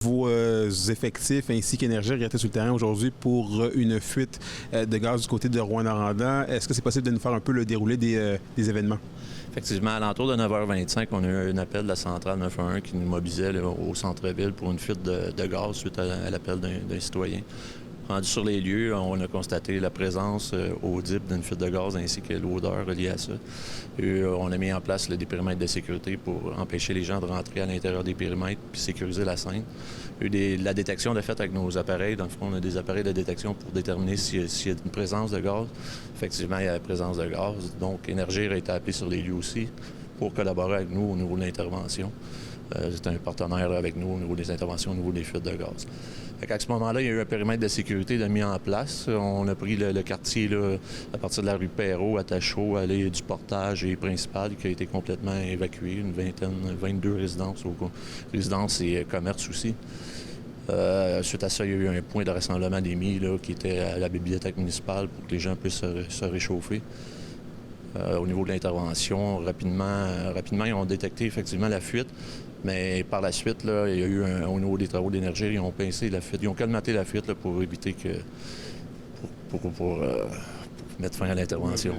Vos effectifs ainsi qu'Énergie étaient sur le terrain aujourd'hui pour une fuite de gaz du côté de Rouyn-Noranda. Est-ce que c'est possible de nous faire un peu le déroulé des événements? Effectivement, à l'entour de 9h25, on a eu un appel de la centrale 911 qui nous mobilisait là, au centre-ville pour une fuite de gaz suite à l'appel d'un citoyen. Rendu sur les lieux, on a constaté la présence audible d'une fuite de gaz ainsi que l'odeur reliée à ça. Et, on a mis en place des périmètres de sécurité pour empêcher les gens de rentrer à l'intérieur des périmètres puis sécuriser la scène. La détection de fait avec nos appareils. Dans le fond, on a des appareils de détection pour déterminer s'il y a une présence de gaz. Effectivement, il y a la présence de gaz. Donc, Énergir a été appelé sur les lieux aussi pour collaborer avec nous au niveau de l'intervention. C'est un partenaire avec nous au niveau des interventions, au niveau des fuites de gaz. À ce moment-là, il y a eu un périmètre de sécurité mis en place. On a pris le quartier là, à partir de la rue Perrault à Tachereau, allée du Portage et principal, qui a été complètement évacué. Une 22 résidences et commerces aussi. Suite à ça, il y a eu un point de rassemblement des mis là, qui était à la bibliothèque municipale pour que les gens puissent se réchauffer. Au niveau de l'intervention, rapidement, ils ont détecté effectivement la fuite. Mais par la suite, là, il y a eu au niveau des travaux d'énergie, ils ont pincé la fuite, ils ont colmaté la fuite là, pour éviter que. pour mettre fin à l'intervention.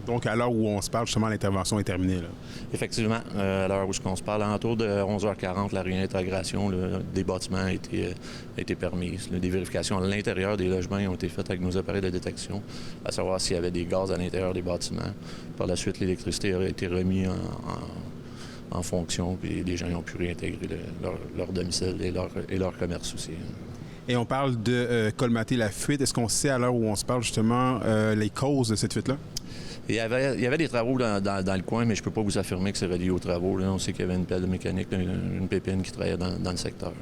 Donc, à l'heure où on se parle, justement, l'intervention est terminée. Là. Effectivement, à l'heure où on se parle, autour de 11h40, la réintégration des bâtiments a été permise. Des vérifications à l'intérieur des logements ont été faites avec nos appareils de détection, à savoir s'il y avait des gaz à l'intérieur des bâtiments. Par la suite, l'électricité aurait été remise en fonction, puis les gens ont pu réintégrer leur domicile et leur commerce aussi. Et on parle de colmater la fuite. Est-ce qu'on sait, à l'heure où on se parle, justement, les causes de cette fuite-là? Il y avait des travaux dans le coin, mais je ne peux pas vous affirmer que c'est relié aux travaux. Là. On sait qu'il y avait une pelle mécanique, une pépine qui travaillait dans le secteur. Là.